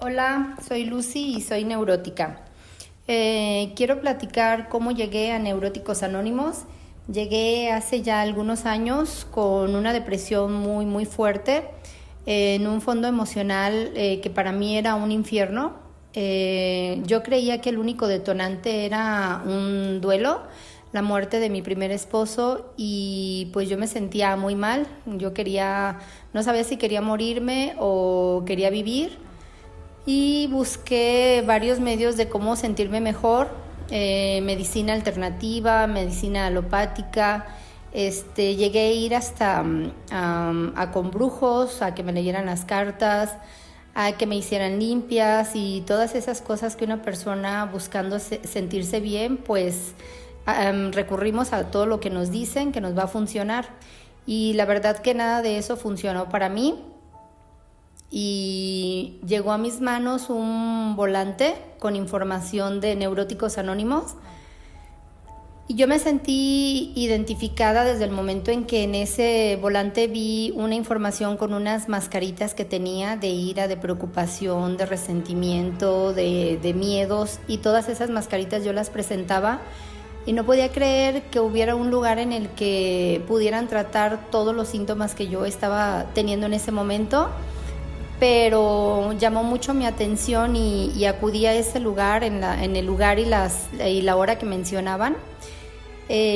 Hola, soy Lucy y soy neurótica. Quiero platicar cómo llegué a Neuróticos Anónimos. Llegué hace ya algunos años con una depresión muy fuerte, en un fondo emocional que para mí era un infierno. Yo creía que el único detonante era un duelo, la muerte de mi primer esposo, y pues yo me sentía muy mal. No sabía si quería morirme o quería vivir, y busqué varios medios de cómo sentirme mejor, medicina alternativa, medicina alopática. Llegué a ir hasta con brujos, a que me leyeran las cartas, a que me hicieran limpias y todas esas cosas que una persona buscando sentirse bien, pues recurrimos a todo lo que nos dicen que nos va a funcionar. Y la verdad que nada de eso funcionó para mí, y llegó a mis manos un volante con información de Neuróticos Anónimos, y yo me sentí identificada desde el momento en que en ese volante vi una información con unas mascaritas que tenía de ira, de preocupación, de resentimiento, de miedos, y todas esas mascaritas yo las presentaba y no podía creer que hubiera un lugar en el que pudieran tratar todos los síntomas que yo estaba teniendo en ese momento. Pero llamó mucho mi atención y acudí a ese lugar, en el lugar y la hora que mencionaban.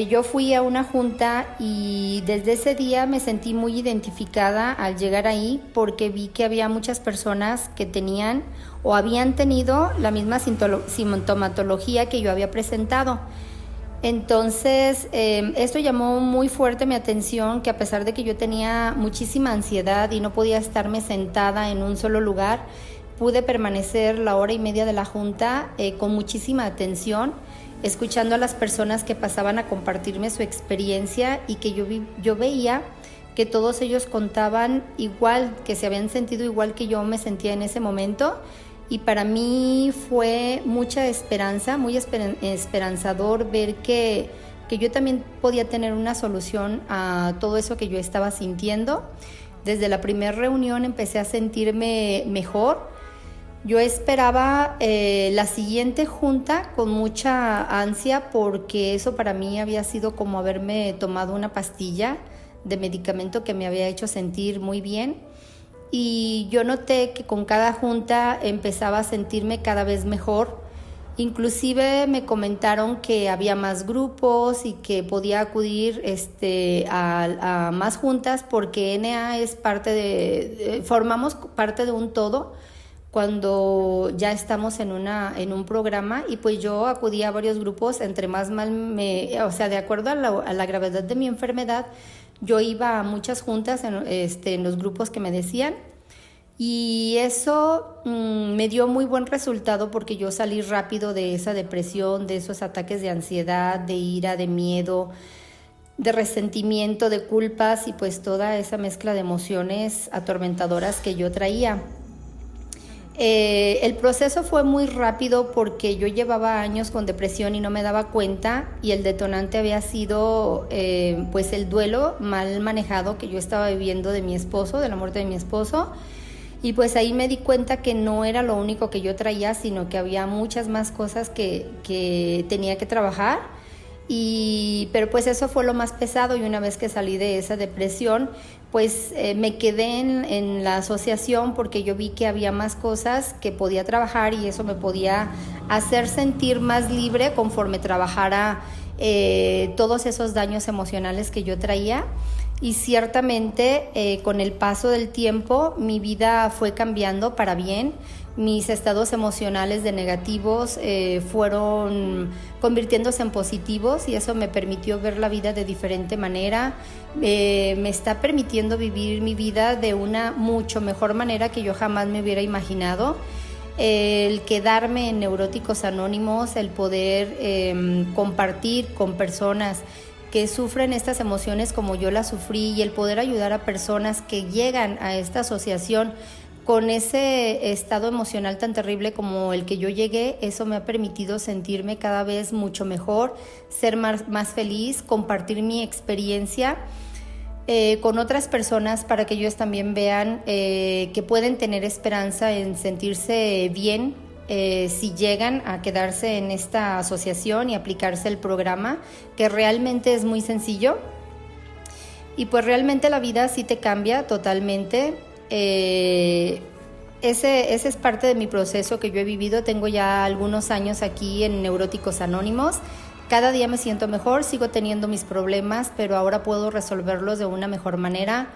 Yo fui a una junta y desde ese día me sentí muy identificada al llegar ahí, porque vi que había muchas personas que tenían o habían tenido la misma sintomatología que yo había presentado. Entonces, esto llamó muy fuerte mi atención, que a pesar de que yo tenía muchísima ansiedad y no podía estarme sentada en un solo lugar, pude permanecer la hora y media de la junta con muchísima atención, escuchando a las personas que pasaban a compartirme su experiencia, y que yo veía que todos ellos contaban igual, que se habían sentido igual que yo me sentía en ese momento. Y para mí fue mucha esperanza, muy esperanzador ver que yo también podía tener una solución a todo eso que yo estaba sintiendo. Desde la primera reunión empecé a sentirme mejor. Yo esperaba la siguiente junta con mucha ansia, porque eso para mí había sido como haberme tomado una pastilla de medicamento que me había hecho sentir muy bien. Y yo noté que con cada junta empezaba a sentirme cada vez mejor. Inclusive me comentaron que había más grupos y que podía acudir a más juntas, porque NA es formamos parte de un todo cuando ya estamos en un programa. Y pues yo acudí a varios grupos, entre más de acuerdo a la gravedad de mi enfermedad, yo iba a muchas juntas en los grupos que me decían, y eso me dio muy buen resultado, porque yo salí rápido de esa depresión, de esos ataques de ansiedad, de ira, de miedo, de resentimiento, de culpas, y pues toda esa mezcla de emociones atormentadoras que yo traía. El proceso fue muy rápido, porque yo llevaba años con depresión y no me daba cuenta, y el detonante había sido pues el duelo mal manejado que yo estaba viviendo de mi esposo, de la muerte de mi esposo. Y pues ahí me di cuenta que no era lo único que yo traía, sino que había muchas más cosas que tenía que trabajar. Pero pues eso fue lo más pesado, y una vez que salí de esa depresión, pues me quedé en la asociación, porque yo vi que había más cosas que podía trabajar, y eso me podía hacer sentir más libre conforme trabajara todos esos daños emocionales que yo traía. Y ciertamente con el paso del tiempo mi vida fue cambiando para bien. Mis estados emocionales de negativos fueron convirtiéndose en positivos, y eso me permitió ver la vida de diferente manera. Me está permitiendo vivir mi vida de una mucho mejor manera que yo jamás me hubiera imaginado. El quedarme en Neuróticos Anónimos, el poder compartir con personas que sufren estas emociones como yo las sufrí, y el poder ayudar a personas que llegan a esta asociación con ese estado emocional tan terrible como el que yo llegué, eso me ha permitido sentirme cada vez mucho mejor, ser más feliz, compartir mi experiencia. con otras personas para que ellos también vean que pueden tener esperanza en sentirse bien si llegan a quedarse en esta asociación y aplicarse el programa, que realmente es muy sencillo. Y pues realmente la vida sí te cambia totalmente. Ese es parte de mi proceso que yo he vivido. Tengo ya algunos años aquí en Neuróticos Anónimos. Cada día me siento mejor, sigo teniendo mis problemas, pero ahora puedo resolverlos de una mejor manera,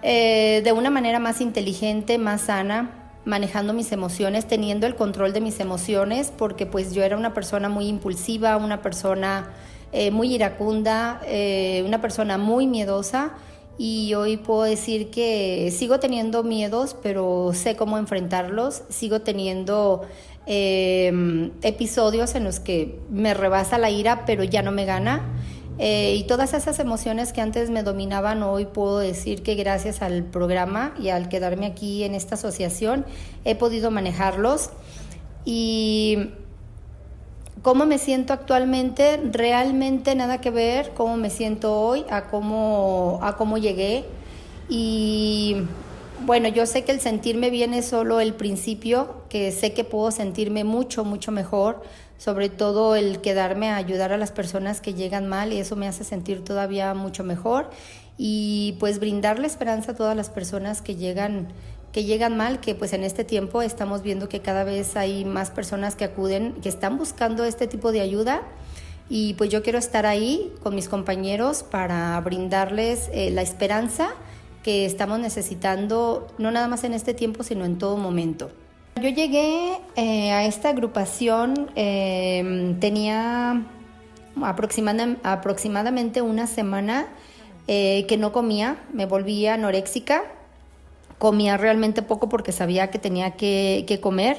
de una manera más inteligente, más sana, manejando mis emociones, teniendo el control de mis emociones, porque pues yo era una persona muy impulsiva, una persona muy iracunda, una persona muy miedosa, y hoy puedo decir que sigo teniendo miedos, pero sé cómo enfrentarlos. Sigo teniendo episodios en los que me rebasa la ira, pero ya no me gana. Y todas esas emociones que antes me dominaban, hoy puedo decir que gracias al programa y al quedarme aquí en esta asociación he podido manejarlos. Y cómo me siento actualmente, realmente nada que ver cómo me siento hoy a cómo llegué. Y bueno, yo sé que el sentirme bien es solo el principio, que sé que puedo sentirme mucho, mucho mejor, sobre todo el quedarme a ayudar a las personas que llegan mal, y eso me hace sentir todavía mucho mejor. Y pues brindarle esperanza a todas las personas que llegan mal, que pues en este tiempo estamos viendo que cada vez hay más personas que acuden, que están buscando este tipo de ayuda, y pues yo quiero estar ahí con mis compañeros para brindarles la esperanza que estamos necesitando, no nada más en este tiempo, sino en todo momento. Yo llegué a esta agrupación, tenía aproximadamente una semana que no comía, me volví anoréxica. Comía realmente poco porque sabía que tenía que comer.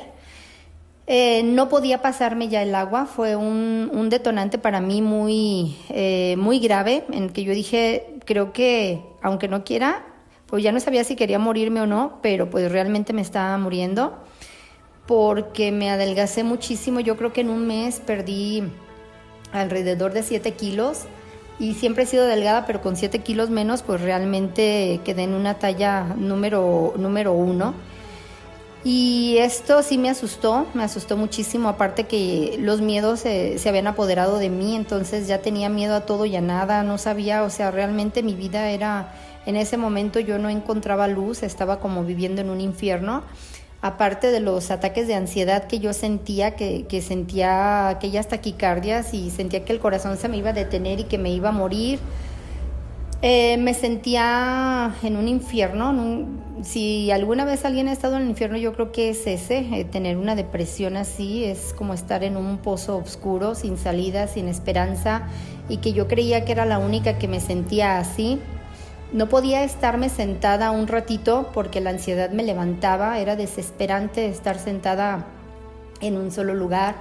No podía pasarme ya el agua. Fue un detonante para mí muy grave, en que yo dije, creo que aunque no quiera, pues ya no sabía si quería morirme o no, pero pues realmente me estaba muriendo porque me adelgacé muchísimo. Yo creo que en un mes perdí alrededor de 7 kilos. Y siempre he sido delgada, pero con 7 kilos menos, pues realmente quedé en una talla número 1. Y esto sí me asustó muchísimo, aparte que los miedos se habían apoderado de mí, entonces ya tenía miedo a todo y a nada, no sabía, o sea, realmente mi vida era, en ese momento yo no encontraba luz, estaba como viviendo en un infierno. Aparte de los ataques de ansiedad que yo sentía, que sentía aquellas taquicardias y sentía que el corazón se me iba a detener y que me iba a morir, me sentía en un infierno. Si alguna vez alguien ha estado en el infierno, yo creo que es ese, tener una depresión así, es como estar en un pozo oscuro, sin salida, sin esperanza, y que yo creía que era la única que me sentía así. No podía estarme sentada un ratito porque la ansiedad me levantaba, era desesperante estar sentada en un solo lugar.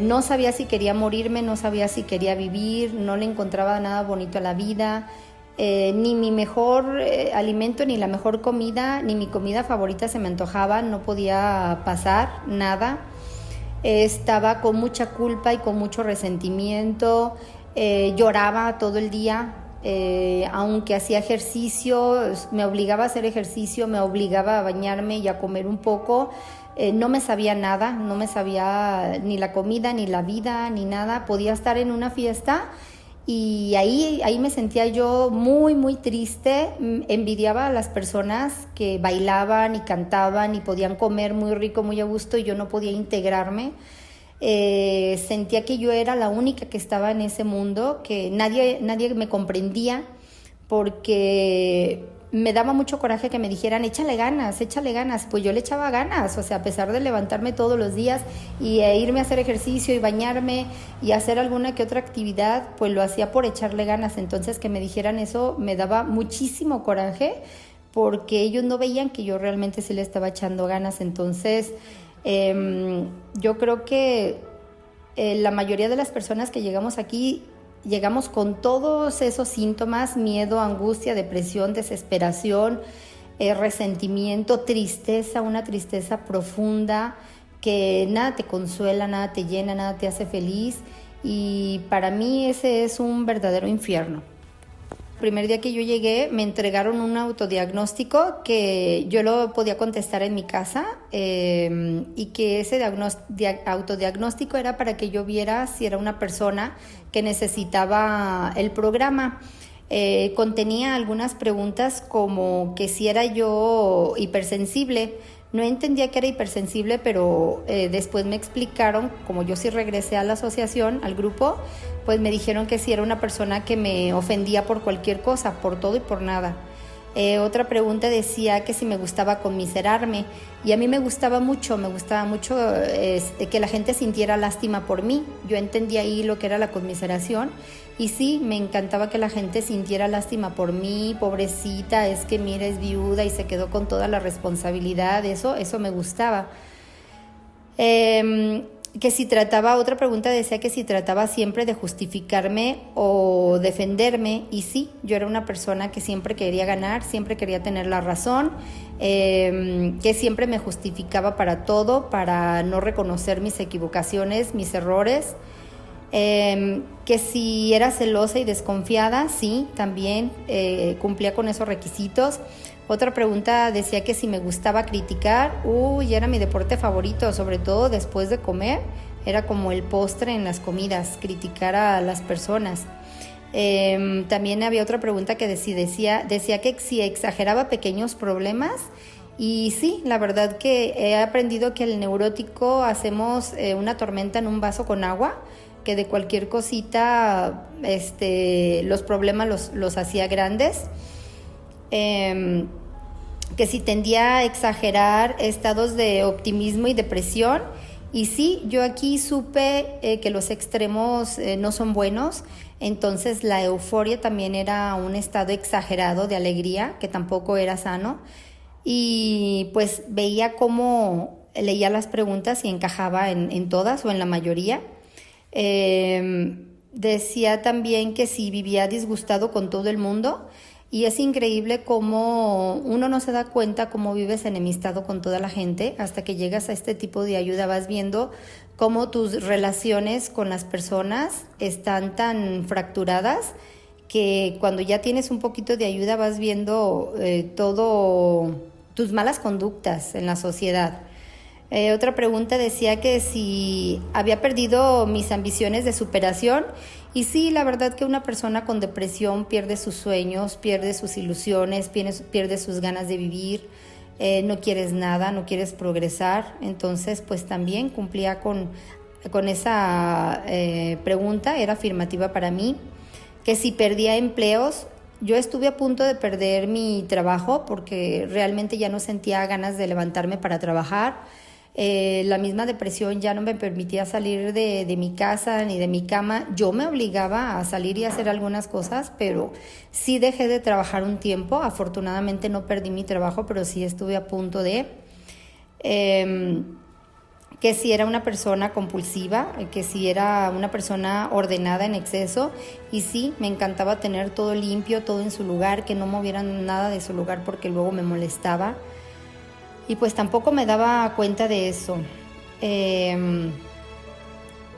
No sabía si quería morirme, no sabía si quería vivir, no le encontraba nada bonito a la vida, ni mi mejor alimento, ni la mejor comida, ni mi comida favorita se me antojaba, no podía pasar nada. Estaba con mucha culpa y con mucho resentimiento, lloraba todo el día. Aunque hacía ejercicio, me obligaba a hacer ejercicio, me obligaba a bañarme y a comer un poco, no me sabía nada, no me sabía ni la comida, ni la vida, ni nada. Podía estar en una fiesta y ahí me sentía yo muy, muy triste. Envidiaba a las personas que bailaban y cantaban y podían comer muy rico, muy a gusto, y yo no podía integrarme. Sentía que yo era la única que estaba en ese mundo, que nadie me comprendía, porque me daba mucho coraje que me dijeran échale ganas, pues yo le echaba ganas, o sea, a pesar de levantarme todos los días y irme a hacer ejercicio y bañarme y hacer alguna que otra actividad, pues lo hacía por echarle ganas. Entonces que me dijeran eso me daba muchísimo coraje, porque ellos no veían que yo realmente sí le estaba echando ganas. Entonces yo creo que la mayoría de las personas que llegamos aquí, llegamos con todos esos síntomas: miedo, angustia, depresión, desesperación, resentimiento, tristeza, una tristeza profunda que nada te consuela, nada te llena, nada te hace feliz, y para mí ese es un verdadero infierno. primer día que yo llegué me entregaron un autodiagnóstico que yo lo podía contestar en mi casa y que ese autodiagnóstico era para que yo viera si era una persona que necesitaba el programa. Contenía algunas preguntas como que si era yo hipersensible. No entendía que era hipersensible, pero después me explicaron, como yo sí regresé a la asociación, al grupo, pues me dijeron que sí era una persona que me ofendía por cualquier cosa, por todo y por nada. Otra pregunta decía que si me gustaba conmiserarme, y a mí me gustaba mucho que la gente sintiera lástima por mí. Yo entendía ahí lo que era la conmiseración, y sí, me encantaba que la gente sintiera lástima por mí, pobrecita, es que mira, es viuda y se quedó con toda la responsabilidad, eso me gustaba. Otra pregunta decía que si trataba siempre de justificarme o defenderme, y sí, yo era una persona que siempre quería ganar, siempre quería tener la razón, que siempre me justificaba para todo, para no reconocer mis equivocaciones, mis errores, que si era celosa y desconfiada, sí, también cumplía con esos requisitos. Otra pregunta decía que si me gustaba criticar, era mi deporte favorito, sobre todo después de comer, era como el postre en las comidas, criticar a las personas. También había otra pregunta que decía que si exageraba pequeños problemas, y sí, la verdad que he aprendido que el neurótico hacemos una tormenta en un vaso con agua, que de cualquier cosita los problemas los hacía grandes. Que si tendía a exagerar estados de optimismo y depresión, y sí, yo aquí supe que los extremos no son buenos, entonces la euforia también era un estado exagerado de alegría, que tampoco era sano, y pues veía cómo leía las preguntas y encajaba en todas o en la mayoría. Decía también que si vivía disgustado con todo el mundo, y es increíble cómo uno no se da cuenta cómo vives enemistado con toda la gente hasta que llegas a este tipo de ayuda. Vas viendo cómo tus relaciones con las personas están tan fracturadas que cuando ya tienes un poquito de ayuda vas viendo todo tus malas conductas en la sociedad. Otra pregunta decía que si había perdido mis ambiciones de superación, y sí, la verdad que una persona con depresión pierde sus sueños, pierde sus ilusiones, pierde sus ganas de vivir, no quieres nada, no quieres progresar. Entonces pues también cumplía con esa pregunta, era afirmativa para mí. Que si perdía empleos, yo estuve a punto de perder mi trabajo porque realmente ya no sentía ganas de levantarme para trabajar. La misma depresión ya no me permitía salir de mi casa ni de mi cama. Yo me obligaba a salir y a hacer algunas cosas, pero sí dejé de trabajar un tiempo. Afortunadamente no perdí mi trabajo, pero sí estuve a punto de... que si era una persona compulsiva, que si era una persona ordenada en exceso, y sí, me encantaba tener todo limpio, todo en su lugar, que no movieran nada de su lugar porque luego me molestaba. Y pues tampoco me daba cuenta de eso. Que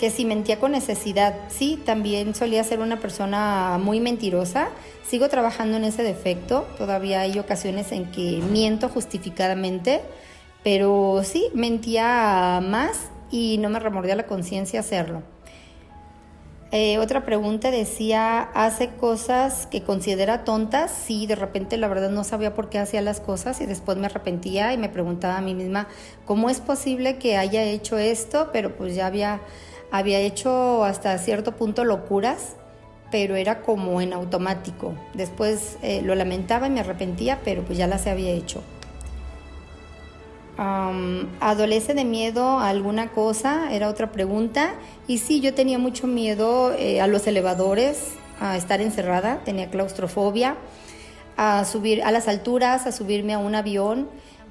si mentía con necesidad, sí, también solía ser una persona muy mentirosa. Sigo trabajando en ese defecto, todavía hay ocasiones en que miento justificadamente, pero sí, mentía más y no me remordía la conciencia hacerlo. Otra pregunta decía, ¿hace cosas que considera tontas? Sí, de repente la verdad no sabía por qué hacía las cosas y después me arrepentía y me preguntaba a mí misma, ¿cómo es posible que haya hecho esto? Pero pues ya había hecho hasta cierto punto locuras, pero era como en automático. Después lo lamentaba y me arrepentía, pero pues ya las había hecho. ¿Adolece de miedo a alguna cosa? Era otra pregunta. Y sí, yo tenía mucho miedo a los elevadores, a estar encerrada, tenía claustrofobia, a subir a las alturas, a subirme a un avión,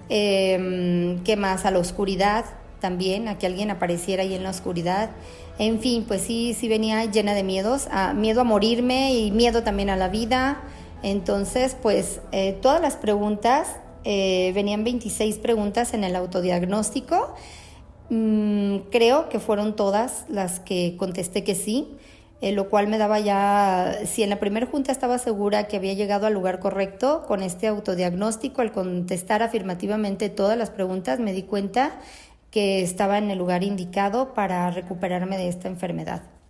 ¿qué más? A la oscuridad también, a que alguien apareciera ahí en la oscuridad. En fin, pues sí venía llena de miedos, miedo a morirme y miedo también a la vida. Entonces, pues todas las preguntas... venían 26 preguntas en el autodiagnóstico. Creo que fueron todas las que contesté que sí. lo cual me daba ya, si en la primera junta estaba segura que había llegado al lugar correcto, con este autodiagnóstico, al contestar afirmativamente todas las preguntas, me di cuenta que estaba en el lugar indicado para recuperarme de esta enfermedad.